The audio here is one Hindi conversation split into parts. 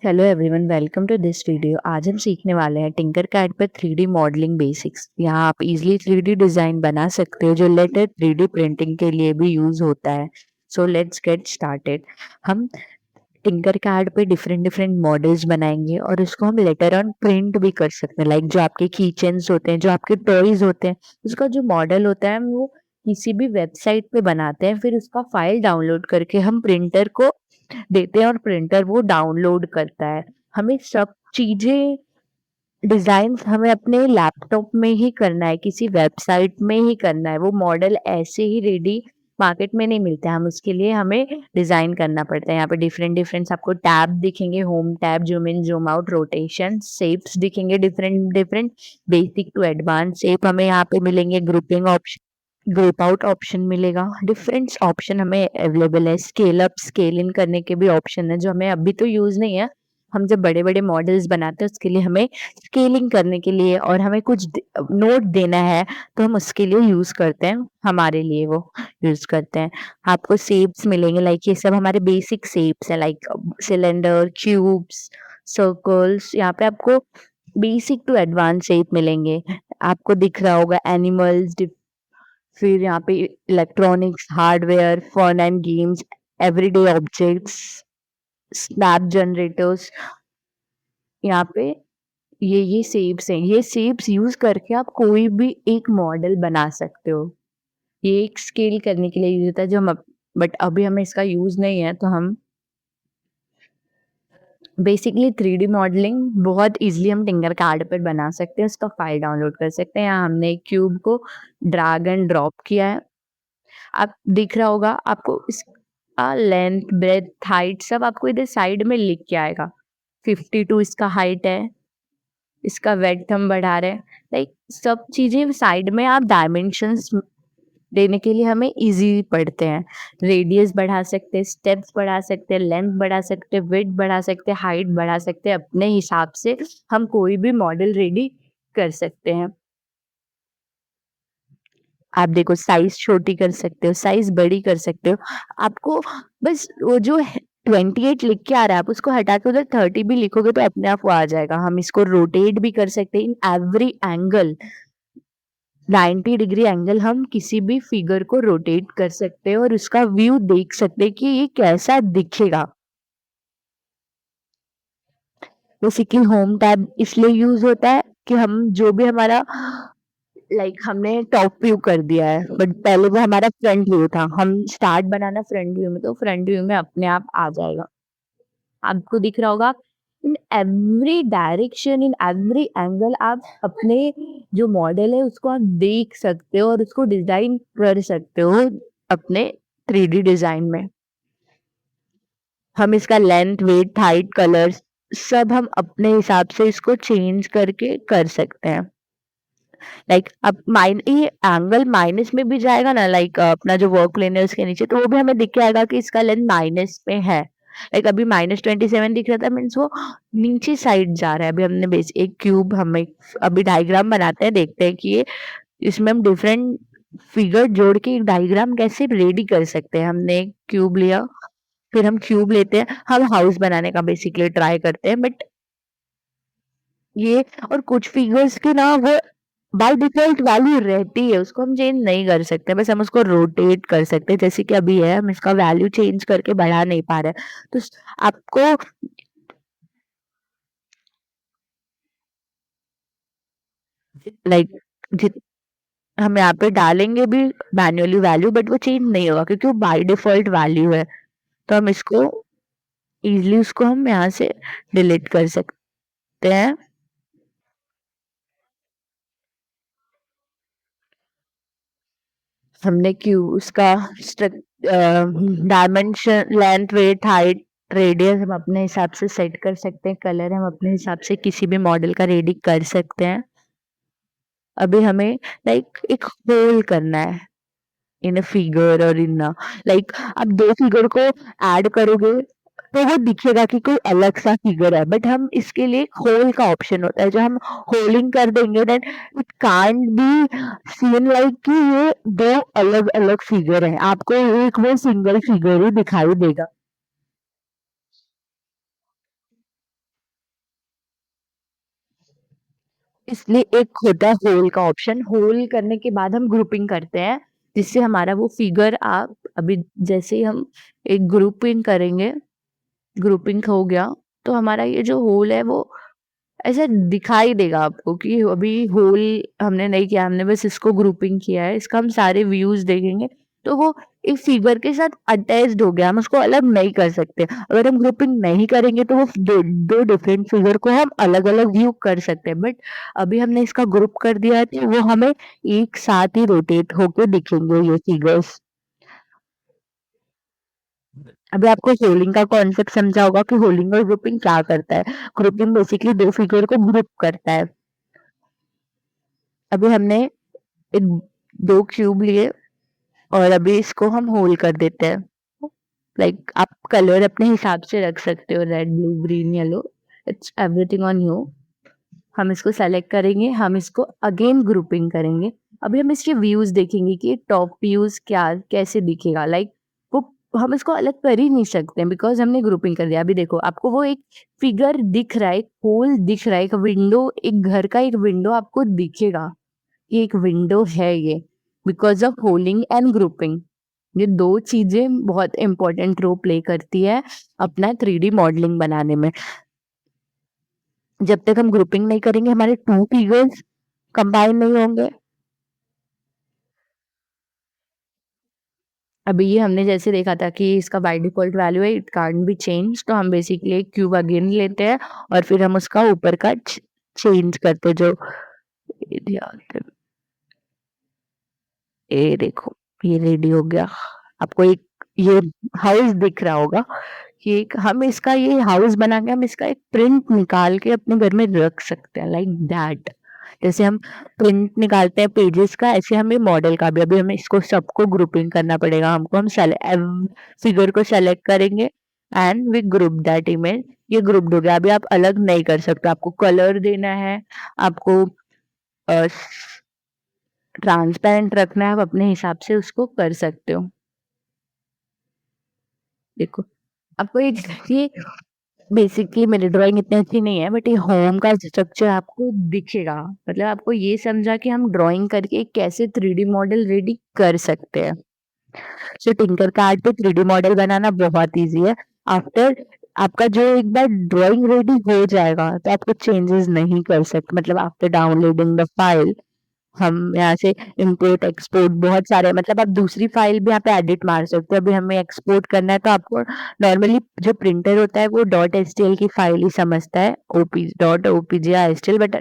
Hello everyone, welcome to this video. आज हम सीखने वाले हैं टिंकरकैड पर 3D मॉडलिंग बेसिक्स। यहाँ आप इजीली 3D डिजाइन बना सकते हो जो लेटर 3D प्रिंटिंग के लिए भी यूज होता है। So let's get started. हम टिंकरकैड पे डिफरेंट डिफरेंट मॉडल्स बनाएंगे और उसको हम लेटर ऑन प्रिंट भी कर सकते हैं। लाइक जो आपके कीचेन्स होते हैं, जो आपके टॉयज होते हैं, उसका जो मॉडल होता है हम वो किसी भी वेबसाइट पे बनाते हैं, फिर उसका फाइल डाउनलोड करके हम प्रिंटर को देते हैं और प्रिंटर वो डाउनलोड करता है। हमें सब चीजें डिजाइन हमें अपने लैपटॉप में ही करना है, किसी वेबसाइट में ही करना है। वो मॉडल ऐसे ही रेडी मार्केट में नहीं मिलते, हम उसके लिए हमें डिजाइन करना पड़ता है। यहाँ पे डिफरेंट डिफरेंट आपको टैब दिखेंगे, home tab, zoom in zoom out, rotation, shapes दिखेंगे, different different basic to advance shape हमें यहाँ पे मिलेंगे। Grouping option, group out option मिलेगा, डिफरेंट ऑप्शन हमें अवेलेबल है। स्केल अप स्केल इन करने के भी ऑप्शन है जो हमें अभी तो यूज नहीं है। हम जब बड़े बड़े मॉडल्स बनाते हैं उसके लिए हमें स्केलिंग करने के लिए और हमें कुछ नोट देना है तो हम उसके लिए यूज करते हैं, हमारे लिए वो यूज करते हैं। आपको शेप्स मिलेंगे, लाइक ये सब हमारे बेसिक शेप्स है, लाइक सिलेंडर, क्यूब्स, सर्कल्स। यहाँ पे आपको बेसिक टू एडवांस शेप मिलेंगे। आपको दिख रहा होगा एनिमल्स, फिर यहाँ पे electronics, hardware, fun and games, everyday objects, snap generators. यहाँ पे ये शेप्स हैं। ये शेप्स यूज करके आप कोई भी एक मॉडल बना सकते हो। ये एक स्केल करने के लिए यूज होता है जो हम बट अभी हमें इसका यूज नहीं है, तो हम बेसिकली 3D मॉडलिंग बहुत इजीली हम टिंकरकैड पर बना सकते हैं। उसका फाइल डाउनलोड कर सकते हैं। यहाँ हमने एक क्यूब को ड्रैग एंड ड्रॉप किया है। आप दिख रहा होगा आपको इसका लेंथ, ब्रेथ, हाइट सब आपको इधर साइड में लिख के आएगा। 52 इसका हाइट है, इसका वेड्थ हम बढ़ा रहे हैं। लाइक सब चीजें साइड में आप डायमेंशंस देने के लिए हमें इजी पड़ते हैं। रेडियस बढ़ा सकते हैं, स्टेप्स बढ़ा सकते हैं, लेंथ बढ़ा सकते हैं, विड्थ बढ़ा सकते हैं, हाइट बढ़ा सकते हैं। अपने हिसाब से हम कोई भी मॉडल रेडी कर सकते हैं। आप देखो साइज छोटी कर सकते हो, साइज बड़ी कर सकते हो। आपको बस वो जो 28 लिख के आ रहा है, आप उसको हटा के उधर 30 भी लिखोगे तो अपने आप वो आ जाएगा। हम इसको रोटेट भी कर सकते हैं in every angle. 90 degree angle हम किसी भी फिगर को रोटेट कर सकते हैं और उसका व्यू देख सकते हैं कि ये कैसा दिखेगा। बेसिकली होम टैब इसलिए यूज होता है कि हम जो भी हमारा हमने टॉप व्यू कर दिया है, बट पहले वो हमारा फ्रंट व्यू था। हम स्टार्ट बनाना फ्रंट व्यू में, तो फ्रंट व्यू में अपने आप आ जाएगा। आपको दिख रहा होगा in every direction, in every angle आप अपने जो मॉडल है उसको आप देख सकते हो और उसको डिजाइन कर सकते हो अपने 3D डिजाइन में। हम इसका लेंथ, वेट, हाइट, कलर्स सब हम अपने हिसाब से इसको चेंज करके कर सकते हैं। अब ये एंगल माइनस में भी जाएगा ना, अपना जो वर्क प्लेन है उसके नीचे, तो वो भी हमें दिख के आएगा कि इसका लेंथ माइनस में है। अभी -27 दिख रहा था, मीन्स वो नीचे साइड जा रहा है। अभी हमने बेस एक क्यूब, हम एक अभी डायग्राम बनाते हैं, देखते हैं कि ये इसमें हम डिफरेंट फिगर जोड़ के एक डायग्राम कैसे रेडी कर सकते हैं। हमने एक क्यूब लिया, फिर हम क्यूब लेते हैं, हम हाउस बनाने का बेसिकली ट्राई करते हैं, बट ये और कुछ फिगर्स के ना वो बाय डिफॉल्ट वैल्यू रहती है, उसको हम चेंज नहीं कर सकते। बस हम उसको रोटेट कर सकते हैं, जैसे कि अभी है, हम इसका वैल्यू चेंज करके बढ़ा नहीं पा रहे हैं। तो आपको लाइक जित हम यहाँ पे डालेंगे भी मैन्युअली वैल्यू, बट वो चेंज नहीं होगा क्योंकि वो बाय डिफॉल्ट वैल्यू है। तो हम इसको इजीली उसको हम यहाँ से डिलीट कर सकते हैं। हमने क्यू उसका dimension, length, weight, height, radius हम अपने हिसाब से सेट कर सकते हैं। कलर हम अपने हिसाब से किसी भी मॉडल का रेडी कर सकते हैं। अभी हमें एक होल करना है इन अ फिगर और इन आप दो फिगर को ऐड करोगे तो वो दिखेगा कि कोई अलग सा फिगर है, बट हम इसके लिए होल का ऑप्शन होता है। जो हम होलिंग कर देंगे then it can't be seen like कि ये दो अलग अलग फिगर है, आपको एक वो सिंगल फिगर ही दिखाई देगा। इसलिए एक होता है होल का ऑप्शन, होल करने के बाद हम ग्रुपिंग करते हैं, जिससे हमारा वो फिगर आप अभी जैसे ही हम एक ग्रुपिंग करेंगे, ग्रुपिंग हो गया, तो हमारा ये जो होल है वो ऐसा दिखाई देगा आपको कि अभी होल हमने नहीं किया, हमने बस इसको ग्रुपिंग किया है। इसका हम सारे व्यूज़ देखेंगे, तो वो एक फिगर के साथ अटैच्ड हो गया, हम उसको अलग नहीं कर सकते। अगर हम ग्रुपिंग नहीं करेंगे तो वो दो डिफरेंट फिगर को हम अलग-अलग व्यू कर सकते हैं, बट अभी हमने इसका ग्रुप कर दिया है तो वो हमें एक साथ ही रोटेट होके दिखेंगे ये फिगर्स। अभी आपको होलिंग का कॉन्सेप्ट समझा होगा कि होलिंग और ग्रुपिंग क्या करता है। ग्रुपिंग बेसिकली 2 फिगर को ग्रुप करता है। अभी हमने एक 2 क्यूब लिए और अभी इसको हम होल कर देते हैं। लाइक आप कलर अपने हिसाब से रख सकते हो, red, blue, green, yellow, it's everything on you. हम इसको सेलेक्ट करेंगे, हम इसको अगेन ग्रुपिंग करेंगे। अभी हम इसके व्यूज देखेंगे कि टॉप व्यूज क्या कैसे दिखेगा। लाइक वो हम इसको अलग कर ही नहीं सकते हैं बिकॉज हमने ग्रुपिंग कर दिया। अभी देखो आपको वो एक फिगर दिख रहा है, एक होल दिख रहा है, एक विंडो, एक घर का एक विंडो आपको दिखेगा। ये एक विंडो है ये, बिकॉज ऑफ होलिंग एंड ग्रुपिंग। ये 2 चीजें बहुत इंपॉर्टेंट रोल प्ले करती है अपना 3D मॉडलिंग बनाने में। जब तक हम ग्रुपिंग नहीं करेंगे हमारे 2 फिगर्स कंबाइन नहीं होंगे। अभी ये हमने जैसे देखा था कि इसका बाय डिफॉल्ट वैल्यू है, इट कांट बी चेंज, तो हम बेसिकली एक क्यूब अगेन लेते हैं और फिर हम उसका ऊपर का चेंज करते हैं। जो ये देखो ये रेडी हो गया। आपको एक ये हाउस दिख रहा होगा कि एक हम इसका ये हाउस बना के हम इसका एक प्रिंट निकाल के अपने घर में रख सकते हैं, लाइक दैट। जैसे हम प्रिंट निकालते हैं पेजेस का, ऐसे हमें मॉडल का भी। अभी हमें इसको सबको ग्रुपिंग करना पड़ेगा हमको। हम फिगर को सेलेक्ट करेंगे and we group that image. ये ग्रुप्ड हो गया। अभी आप अलग नहीं कर सकते, आपको कलर देना है, आपको ट्रांसपेरेंट रखना है, आप अपने हिसाब से उसको कर सकते हो। देखो आपको ये बेसिकली मेरी ड्राइंग इतनी अच्छी नहीं है, बट ये होम का स्ट्रक्चर आपको दिखेगा। मतलब आपको ये समझा कि हम ड्राइंग करके एक कैसे 3D मॉडल रेडी कर सकते हैं। सो टिंकरकैड पे 3D मॉडल बनाना बहुत इजी है। आफ्टर आपका जो एक बार ड्राइंग रेडी हो जाएगा तो आपको चेंजेस नहीं कर सकते। मतलब आफ्टर डाउनलोडिंग द फाइल हम यहाँ से इम्पोर्ट एक्सपोर्ट बहुत सारे, मतलब आप दूसरी फाइल भी यहाँ पे एडिट मार सकते हो। अभी हमें एक्सपोर्ट करना है तो आपको नॉर्मली जो प्रिंटर होता है वो डॉट एचटीएल की फाइल ही समझता है, ओपी डॉट ओपीजी या HTL, but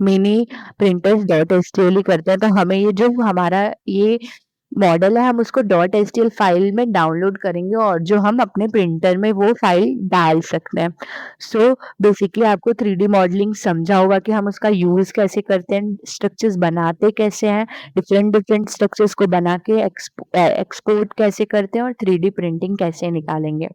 mini printers dot HTL ही करते हैं। तो हमें ये जो हमारा ये मॉडल है हम उसको डॉट एचटीएल फाइल में डाउनलोड करेंगे और जो हम अपने प्रिंटर में वो फाइल डाल सकते हैं। सो बेसिकली आपको 3D मॉडलिंग समझा होगा कि हम उसका यूज कैसे करते हैं, स्ट्रक्चर्स बनाते कैसे हैं, डिफरेंट डिफरेंट स्ट्रक्चर्स को बना के एक्सपोर्ट कैसे करते हैं और 3D प्रिंटिंग कैसे निकालेंगे।